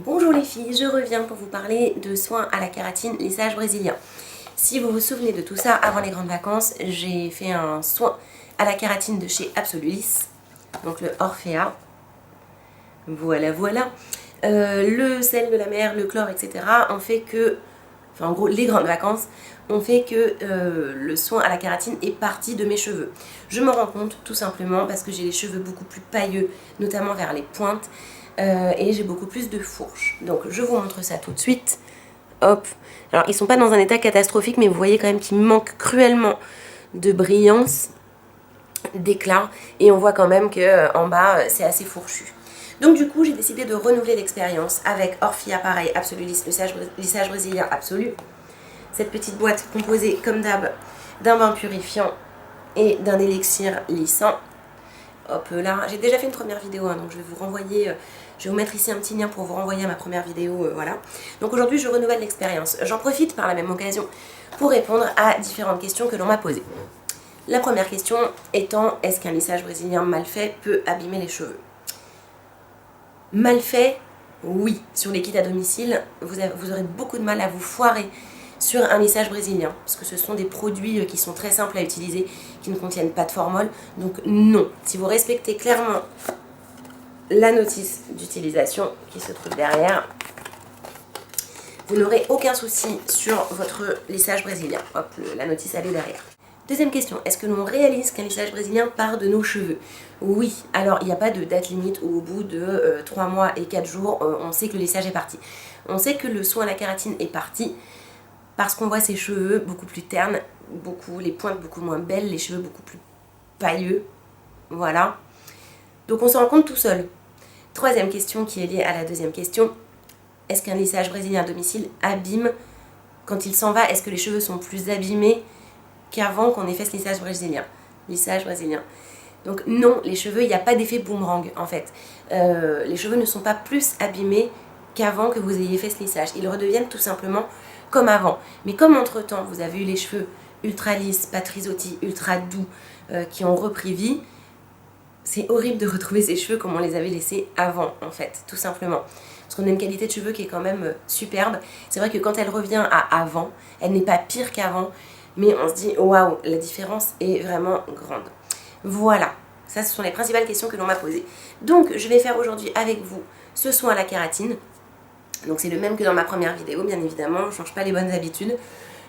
Bonjour les filles, je reviens pour vous parler de soins à la kératine, lissage brésilien. Si vous vous souvenez de tout ça, avant les grandes vacances, j'ai fait un soin à la kératine de chez Absolulis, donc le Orphea. Voilà. Le sel de la mer, le chlore, etc. ont fait que, en gros, les grandes vacances ont fait que le soin à la kératine est parti de mes cheveux. Je me rends compte tout simplement parce que j'ai les cheveux beaucoup plus pailleux, notamment vers les pointes. Et j'ai beaucoup plus de fourches. Donc je vous montre ça tout de suite. Hop. Alors ils sont pas dans un état catastrophique, mais vous voyez quand même qu'il manque cruellement de brillance, d'éclat, et on voit quand même que en bas c'est assez fourchu. Donc du coup j'ai décidé de renouveler l'expérience avec Orphea, pareil, Absolulis, lissage brésilien absolu. Cette petite boîte composée comme d'hab d'un bain purifiant et d'un élixir lissant. Hop là, j'ai déjà fait une première vidéo, hein, donc je vais vous renvoyer, je vais vous mettre ici un petit lien pour vous renvoyer à ma première vidéo, voilà. Donc aujourd'hui je renouvelle l'expérience. J'en profite par la même occasion pour répondre à différentes questions que l'on m'a posées. La première question étant, est-ce qu'un lissage brésilien mal fait peut abîmer les cheveux? Mal fait, oui. Sur les kits à domicile, vous aurez beaucoup de mal à vous foirer sur un lissage brésilien, parce que ce sont des produits qui sont très simples à utiliser, qui ne contiennent pas de formol, donc non. Si vous respectez clairement la notice d'utilisation qui se trouve derrière, vous n'aurez aucun souci sur votre lissage brésilien. Hop, la notice elle est derrière. Deuxième question, est-ce que l'on réalise qu'un lissage brésilien part de nos cheveux? Oui, alors il n'y a pas de date limite où au bout de 3 mois et 4 jours, on sait que le lissage est parti. On sait que le soin à la kératine est parti, parce qu'on voit ses cheveux beaucoup plus ternes, les pointes beaucoup moins belles, les cheveux beaucoup plus pailleux, voilà. Donc on se rend compte tout seul. Troisième question qui est liée à la deuxième question, est-ce qu'un lissage brésilien à domicile abîme quand il s'en va? Est-ce que les cheveux sont plus abîmés qu'avant qu'on ait fait ce lissage brésilien? Donc non, les cheveux, il n'y a pas d'effet boomerang en fait. Les cheveux ne sont pas plus abîmés qu'avant que vous ayez fait ce lissage. Ils redeviennent tout simplement comme avant. Mais comme entre temps vous avez eu les cheveux ultra lisses, pas trisotis, ultra doux, qui ont repris vie, c'est horrible de retrouver ces cheveux comme on les avait laissés avant en fait, tout simplement. Parce qu'on a une qualité de cheveux qui est quand même superbe. C'est vrai que quand elle revient à avant, elle n'est pas pire qu'avant, mais on se dit waouh, la différence est vraiment grande. Voilà, ça ce sont les principales questions que l'on m'a posées. Donc je vais faire aujourd'hui avec vous ce soin à la kératine. Donc c'est le même que dans ma première vidéo, bien évidemment, je ne change pas les bonnes habitudes.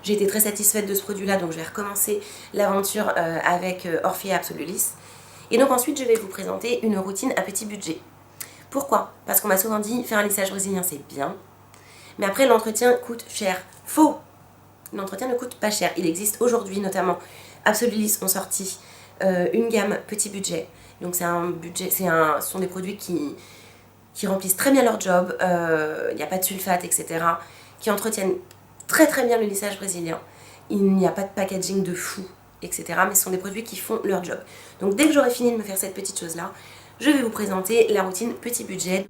J'ai été très satisfaite de ce produit-là, donc je vais recommencer l'aventure avec Orphea Absolulis. Et donc ensuite, je vais vous présenter une routine à petit budget. Pourquoi? Parce qu'on m'a souvent dit, faire un lissage brésilien, c'est bien. Mais après, l'entretien coûte cher. Faux! L'entretien ne coûte pas cher. Il existe aujourd'hui, notamment, Absolulis ont sorti une gamme petit budget. Donc ce sont des produits qui remplissent très bien leur job, il n'y a pas de sulfate, etc., qui entretiennent très très bien le lissage brésilien. Il n'y a pas de packaging de fou, etc., mais ce sont des produits qui font leur job. Donc dès que j'aurai fini de me faire cette petite chose-là, je vais vous présenter la routine petit budget.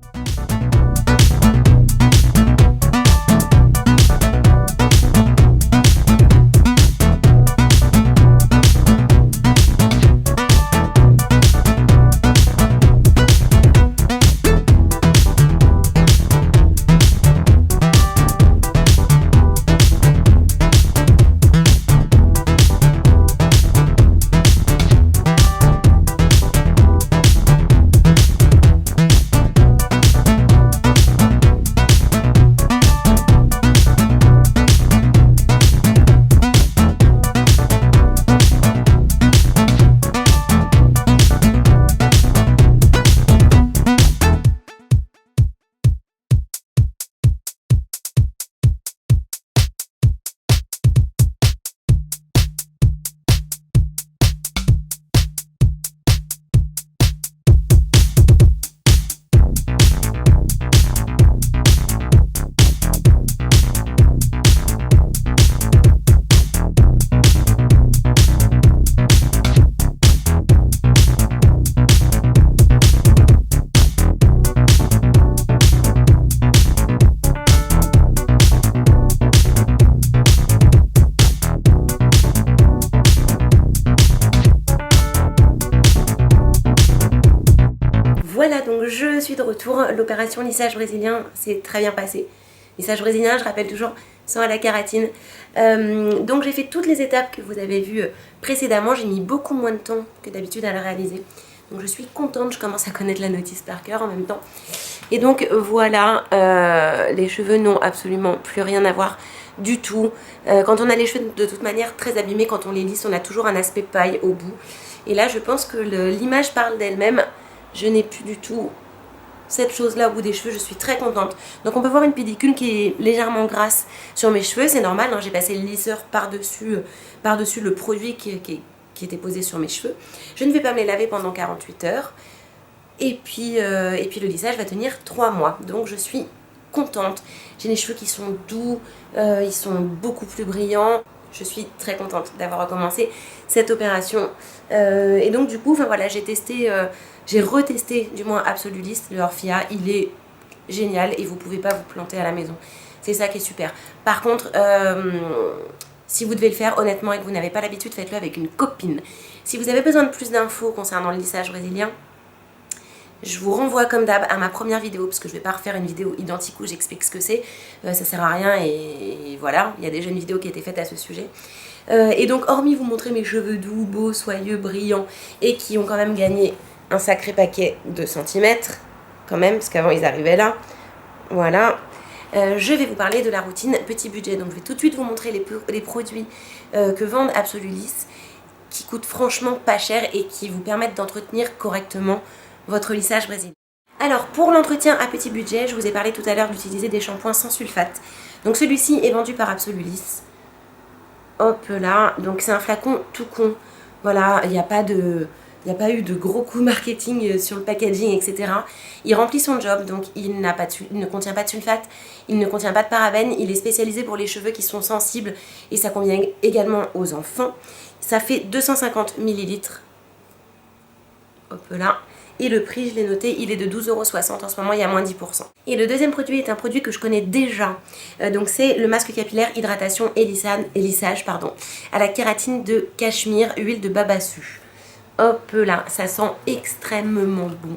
je suis de retour. L'opération lissage brésilien s'est très bien passée. Lissage brésilien, je rappelle toujours, sans à la kératine. Donc j'ai fait toutes les étapes que vous avez vues précédemment. J'ai mis beaucoup moins de temps que d'habitude à le réaliser. Donc je suis contente, je commence à connaître la notice par cœur en même temps. Et donc voilà, les cheveux n'ont absolument plus rien à voir du tout. Quand on a les cheveux de toute manière très abîmés, quand on les lisse, on a toujours un aspect paille au bout. Et là je pense que l'image parle d'elle-même. Je n'ai plus du tout cette chose-là au bout des cheveux, je suis très contente. Donc on peut voir une pellicule qui est légèrement grasse sur mes cheveux, c'est normal, hein, j'ai passé le lisseur par-dessus le produit qui était posé sur mes cheveux. Je ne vais pas me les laver pendant 48 heures. Et puis le lissage va tenir 3 mois. Donc je suis contente. J'ai les cheveux qui sont doux, ils sont beaucoup plus brillants. Je suis très contente d'avoir recommencé cette opération. Et donc du coup, voilà, j'ai retesté du moins Absolulis, le Orphia. Il est génial et vous ne pouvez pas vous planter à la maison. C'est ça qui est super. Par contre, si vous devez le faire honnêtement et que vous n'avez pas l'habitude, faites-le avec une copine. Si vous avez besoin de plus d'infos concernant le lissage brésilien, je vous renvoie comme d'hab à ma première vidéo, parce que je ne vais pas refaire une vidéo identique où j'explique ce que c'est, ça sert à rien et voilà, il y a déjà une vidéo qui a été faite à ce sujet. Et donc hormis vous montrer mes cheveux doux, beaux, soyeux, brillants et qui ont quand même gagné un sacré paquet de centimètres, quand même, parce qu'avant ils arrivaient là, voilà. Je vais vous parler de la routine petit budget, donc je vais tout de suite vous montrer les produits que vendent Absolulis, qui coûtent franchement pas cher et qui vous permettent d'entretenir correctement votre lissage brésilien. Alors pour l'entretien à petit budget, je vous ai parlé tout à l'heure d'utiliser des shampoings sans sulfate. Donc celui-ci est vendu par Absolulis. Hop là, donc c'est un flacon tout con. Voilà, il n'y a pas eu de gros coups marketing sur le packaging, etc. Il remplit son job, donc il ne contient pas de sulfate, il ne contient pas de parabènes, il est spécialisé pour les cheveux qui sont sensibles et ça convient également aux enfants. Ça fait 250 ml. Hop là. Et le prix, je l'ai noté, il est de 12,60 € en ce moment, il y a moins 10%. Et le deuxième produit est un produit que je connais déjà. Donc c'est le masque capillaire hydratation et lissage à la kératine de cachemire, huile de babassu. Hop là, ça sent extrêmement bon.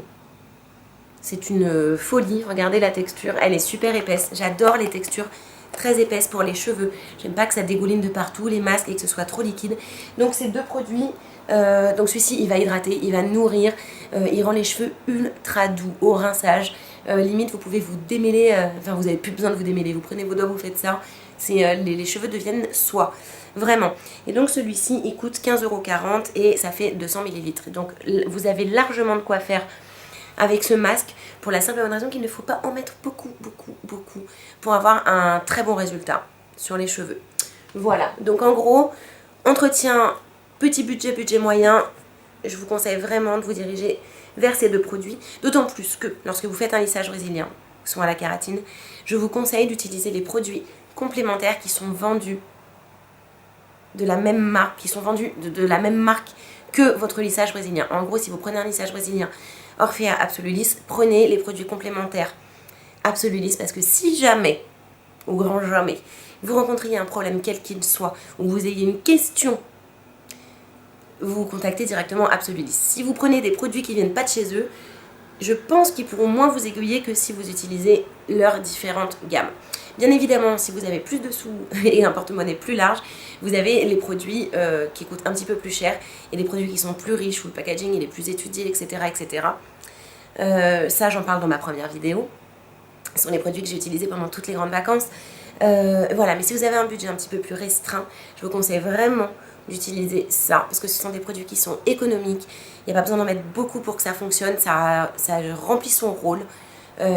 C'est une folie, regardez la texture, elle est super épaisse. J'adore les textures très épaisses pour les cheveux. J'aime pas que ça dégouline de partout, les masques, et que ce soit trop liquide. Donc ces deux produits, donc celui-ci il va hydrater, il va nourrir, il rend les cheveux ultra doux au rinçage. Limite vous pouvez vous démêler, enfin vous n'avez plus besoin de vous démêler, vous prenez vos doigts, vous faites ça, les cheveux deviennent soie. Vraiment. Et donc celui-ci il coûte 15,40 € et ça fait 200 ml. Donc vous avez largement de quoi faire avec ce masque, pour la simple et bonne raison qu'il ne faut pas en mettre beaucoup pour avoir un très bon résultat sur les cheveux. Voilà, donc en gros, entretien petit budget, budget moyen, je vous conseille vraiment de vous diriger vers ces deux produits, d'autant plus que lorsque vous faites un lissage brésilien, soit à la kératine, je vous conseille d'utiliser les produits complémentaires qui sont vendus de la même marque, de la même marque que votre lissage brésilien. En gros, si vous prenez un lissage brésilien Orphea Absolulis, prenez les produits complémentaires Absolulis, parce que si jamais, au grand jamais, vous rencontriez un problème quel qu'il soit, ou vous ayez une question, vous contactez directement Absolulis. Si vous prenez des produits qui ne viennent pas de chez eux, je pense qu'ils pourront moins vous aiguiller que si vous utilisez leurs différentes gammes. Bien évidemment, si vous avez plus de sous et un porte-monnaie plus large, vous avez les produits qui coûtent un petit peu plus cher et des produits qui sont plus riches où le packaging il est plus étudié, etc. etc. Ça, j'en parle dans ma première vidéo. Ce sont les produits que j'ai utilisés pendant toutes les grandes vacances. Voilà, mais si vous avez un budget un petit peu plus restreint, je vous conseille vraiment d'utiliser ça, parce que ce sont des produits qui sont économiques. Il n'y a pas besoin d'en mettre beaucoup pour que ça fonctionne, ça remplit son rôle.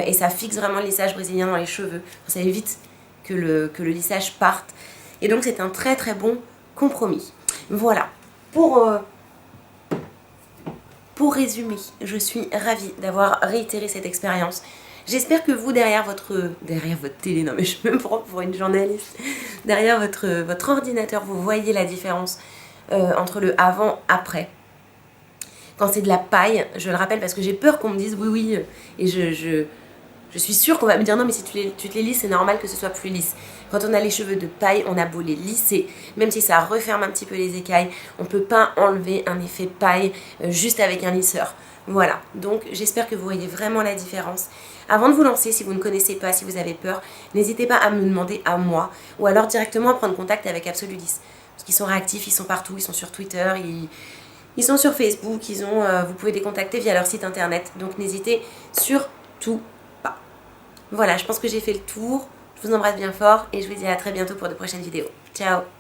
Et ça fixe vraiment le lissage brésilien dans les cheveux. Ça évite que le lissage parte. Et donc c'est un très très bon compromis. Voilà. Pour résumer, je suis ravie d'avoir réitéré cette expérience. J'espère que vous, derrière votre télé, non mais je me prends pour une journaliste, derrière votre ordinateur, vous voyez la différence entre le avant-après. Quand c'est de la paille, je le rappelle parce que j'ai peur qu'on me dise oui, et je suis sûre qu'on va me dire non mais si tu te les lisses, c'est normal que ce soit plus lisse. Quand on a les cheveux de paille, on a beau les lisser, même si ça referme un petit peu les écailles, on ne peut pas enlever un effet paille juste avec un lisseur. Voilà, donc j'espère que vous voyez vraiment la différence. Avant de vous lancer, si vous ne connaissez pas, si vous avez peur, n'hésitez pas à me demander à moi ou alors directement à prendre contact avec Absolulis. Parce qu'ils sont réactifs, ils sont partout, ils sont sur Twitter, ils sont sur Facebook, vous pouvez les contacter via leur site internet. Donc n'hésitez surtout pas. Voilà, je pense que j'ai fait le tour. Je vous embrasse bien fort et je vous dis à très bientôt pour de prochaines vidéos. Ciao!